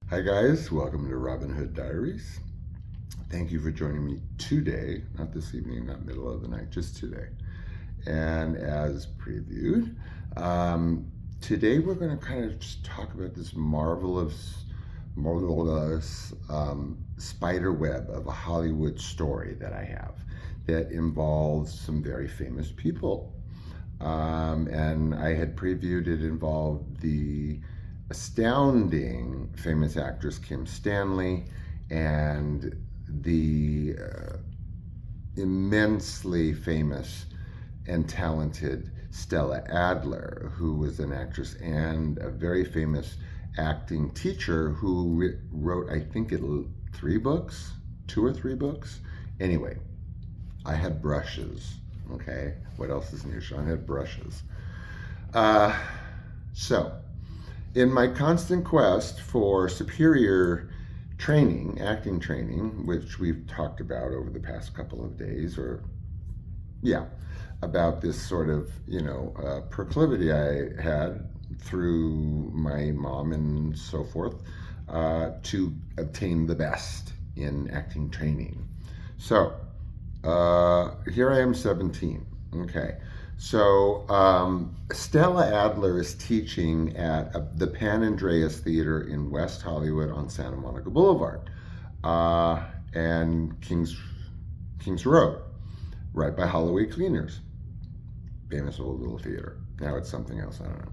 Hi guys, welcome to Robin Hood Diaries. Thank you for joining me today, not this evening, not middle of the night, just today. And as previewed, today we're going to kind of just talk about this marvelous spider web of a Hollywood story that I have that involves some very famous people. And I had previewed it involved the astounding famous actress Kim Stanley and the immensely famous and talented Stella Adler, who was an actress and a very famous acting teacher who wrote, I think, three books, two or three books. Anyway, I had brushes. Okay, what else is new? Sean had brushes. So, in my constant quest for superior training, acting training, which we've talked about over the past couple of days, about this sort of, proclivity I had through my mom and so forth, to obtain the best in acting training. So, here I am, 17. Okay. So, Stella Adler is teaching at the Pan Andreas Theater in West Hollywood on Santa Monica Boulevard, and Kings Road, right by Holloway Cleaners. Famous old little theater. Now it's something else, I don't know.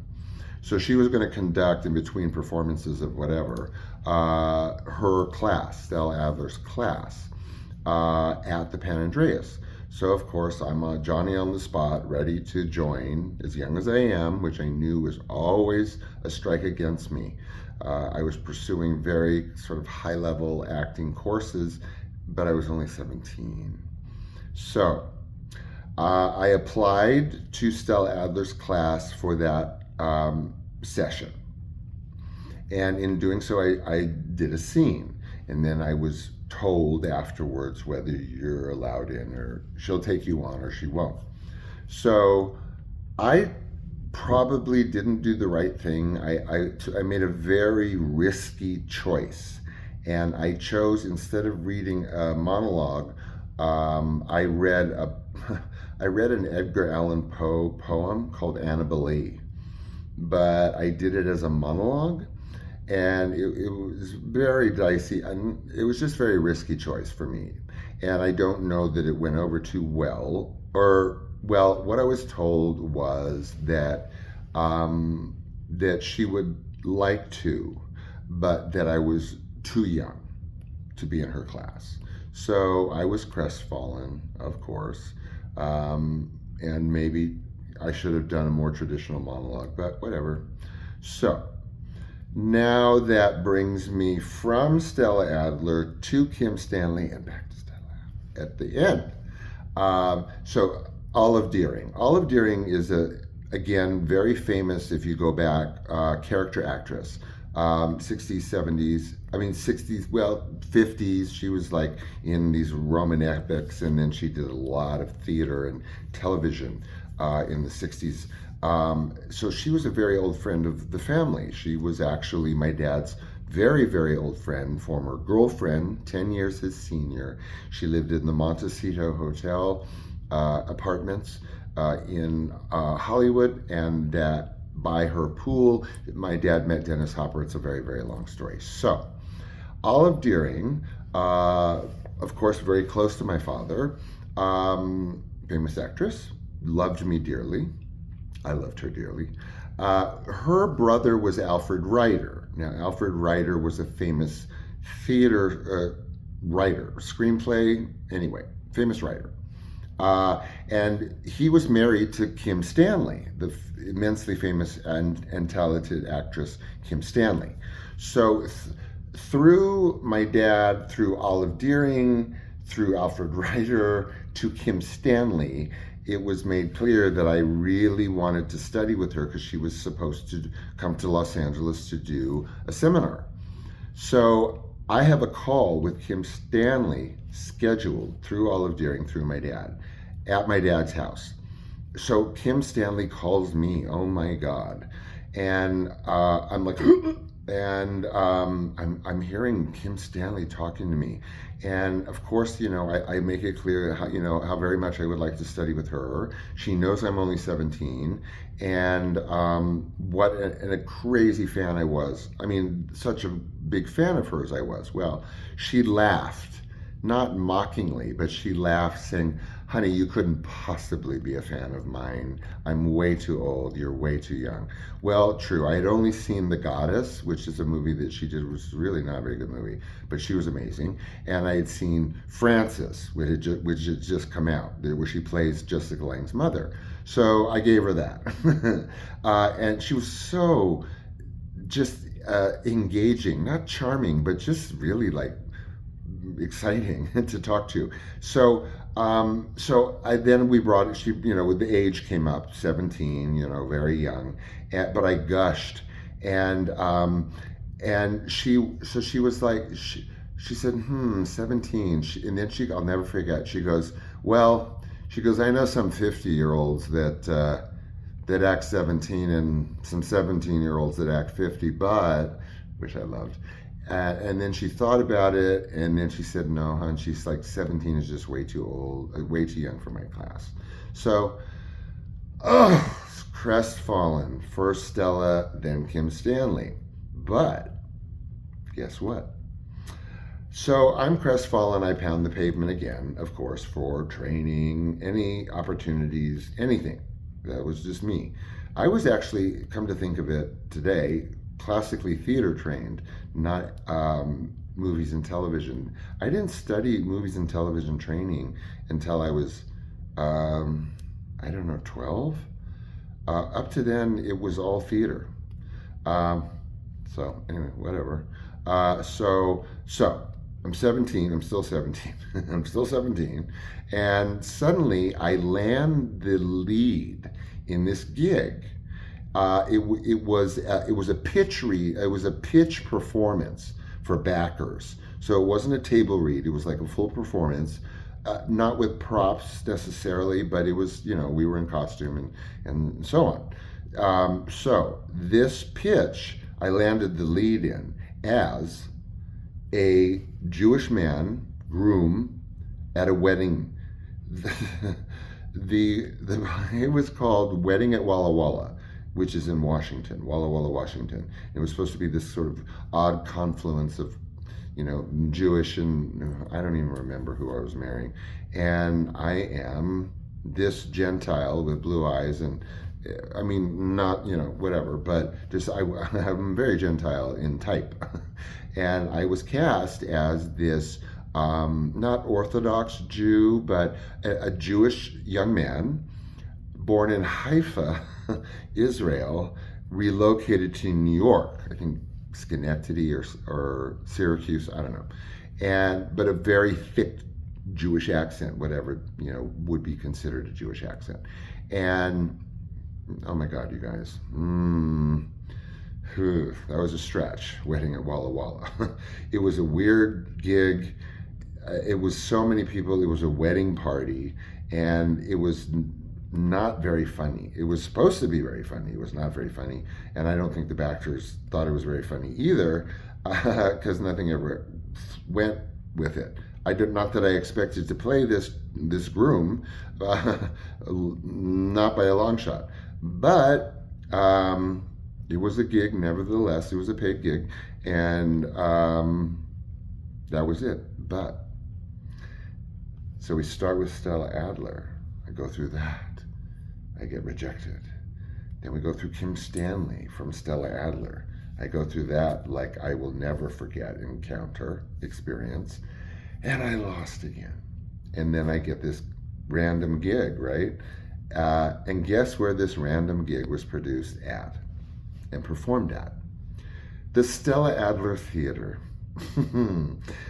So she was going to conduct, in between performances of whatever, her class, Stella Adler's class, at the Pan Andreas. So, of course, I'm a Johnny on the spot, ready to join, as young as I am, which I knew was always a strike against me. I was pursuing very sort of high-level acting courses, but I was only 17. So, I applied to Stella Adler's class for that session. And in doing so, I did a scene. And then I was told afterwards whether you're allowed in, or she'll take you on or she won't. So I probably didn't do the right thing. I made a very risky choice, and I chose, instead of reading a monologue, I read an Edgar Allan Poe poem called Annabelle, but I did it as a monologue. And it was very dicey, and it was just a very risky choice for me. And I don't know that it went over too well. What I was told was that that she would like to, but that I was too young to be in her class. So I was crestfallen, of course, and maybe I should have done a more traditional monologue, but whatever. So now that brings me from Stella Adler to Kim Stanley and back to Stella at the end. So Olive Dearing. Olive Dearing is again, very famous, if you go back, character actress. 60s, 70s, 60s, 50s. She was like in these Roman epics, and then she did a lot of theater and television in the 60s. So she was a very old friend of the family. She was actually my dad's very, very old friend, former girlfriend, 10 years his senior. She lived in the Montecito Hotel apartments in Hollywood, and that by her pool, my dad met Dennis Hopper. It's a very, very long story. So, Olive Dearing, of course, very close to my father, famous actress, loved me dearly. I loved her dearly. Her brother was Alfred Reiter. Now, Alfred Reiter was a famous theater writer, screenplay, anyway, famous writer. And he was married to Kim Stanley, the immensely famous and talented actress Kim Stanley. So through my dad, through Olive Dearing, through Alfred Reiter, to Kim Stanley, it was made clear that I really wanted to study with her, because she was supposed to come to Los Angeles to do a seminar. So I have a call with Kim Stanley scheduled through Olive Dearing, through my dad, at my dad's house. So Kim Stanley calls me, oh my God. And I'm like, and I'm hearing Kim Stanley talking to me, and of course, I make it clear how how very much I would like to study with her. She knows I'm only 17, and and a crazy fan I was. I mean, such a big fan of hers I was. Well, she laughed, not mockingly, but she laughed, saying, "Honey, you couldn't possibly be a fan of mine. I'm way too old. You're way too young." Well, true. I had only seen The Goddess, which is a movie that she did, was really not a very good movie, but she was amazing. And I had seen Frances, which had just come out, where she plays Jessica Lange's mother. So I gave her that. And she was so just engaging, not charming, but just really like exciting to talk to. So I then we brought it. She, with the age came up, 17, very young, but I gushed, and she was like, she said, 17, and then I'll never forget. She goes, well, I know some 50-year-olds that act 17 and some 17-year-olds that act 50, but, which I loved. And then she thought about it, and then she said, no, hon, she's like, 17 is just way too old, way too young for my class. So, crestfallen. First Stella, then Kim Stanley. But, guess what? So I'm crestfallen. I pound the pavement again, of course, for training, any opportunities, anything. That was just me. I was actually, come to think of it today, classically theater trained, not movies and television. I didn't study movies and television training until I was, I don't know, 12. Up to then, it was all theater. So anyway, whatever. So I'm 17. I'm still 17. I'm still 17, and suddenly I land the lead in this gig. It was a pitch read. It was a pitch performance for backers. So it wasn't a table read. It was like a full performance, not with props necessarily, but it was, we were in costume and so on. So this pitch, I landed the lead in as a Jewish man, groom, at a wedding. It was called Wedding at Walla Walla, which is in Washington, Walla Walla, Washington. It was supposed to be this sort of odd confluence of, Jewish and I don't even remember who I was marrying. And I am this Gentile with blue eyes, and I mean, not, whatever, but just I'm very Gentile in type. And I was cast as this not Orthodox Jew, but a Jewish young man born in Haifa, Israel, relocated to New York, I think Schenectady or Syracuse, I don't know, but a very thick Jewish accent, whatever would be considered a Jewish accent, and oh my God, you guys, that was a stretch. Wedding at Walla Walla. It was a weird gig. It was so many people. It was a wedding party, and it was not very funny. It was supposed to be very funny. It was not very funny, and I don't think the backers thought it was very funny either, because nothing ever went with it. Not that I expected to play this groom, not by a long shot, but it was a gig. Nevertheless, it was a paid gig, and that was it. But so we start with Stella Adler. I go through that. I get rejected. Then we go through Kim Stanley from Stella Adler. I go through that like I will never forget encounter experience, and I lost again. And then I get this random gig, right? And guess where this random gig was produced at and performed at? The Stella Adler Theater.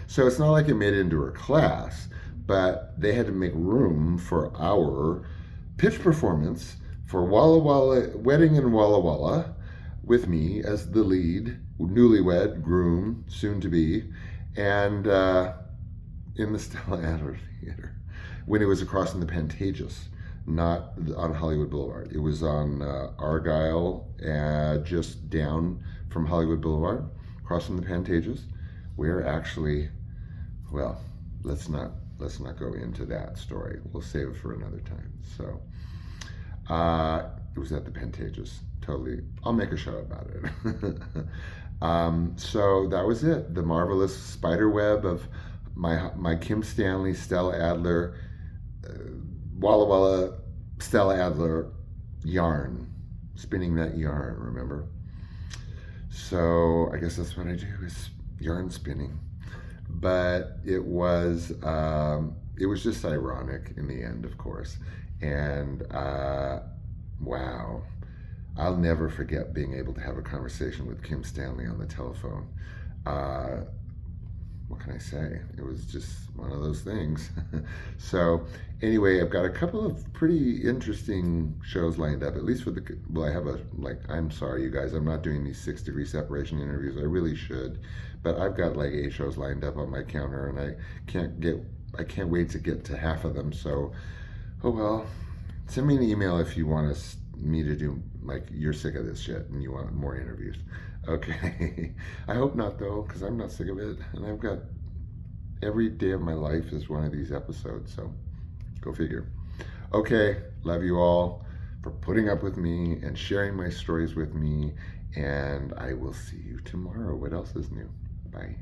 So it's not like it made it into her class, but they had to make room for our pitch performance for Walla Walla, Wedding in Walla Walla, with me as the lead, newlywed, groom, soon to be, and in the Stella Adler Theater, when it was across in the Pantages. not on Hollywood Boulevard. It was on Argyle, just down from Hollywood Boulevard, crossing the Pantages, where actually, well, let's not go into that story. We'll save it for another time. So it was at the Pantages. Totally, I'll make a show about it. So that was it. The marvelous spider web of my Kim Stanley, Stella Adler, Walla Walla, Stella Adler yarn, spinning that yarn. Remember? So I guess that's what I do, is yarn spinning. But it was just ironic in the end, of course. And wow, I'll never forget being able to have a conversation with Kim Stanley on the telephone. What can I say? It was just one of those things. So anyway, I've got a couple of pretty interesting shows lined up, at least for the, well, I have a, like, I'm sorry, you guys, I'm not doing these 6-degree separation interviews. I really should, but I've got like 8 shows lined up on my counter, and I can't wait to get to half of them. So, oh well, send me an email if you want me to do, like, you're sick of this shit and you want more interviews. Okay. I hope not, though, because I'm not sick of it, and I've got every day of my life is one of these episodes, so go figure. Okay, love you all for putting up with me and sharing my stories with me, and I will see you tomorrow. What else is new? Bye.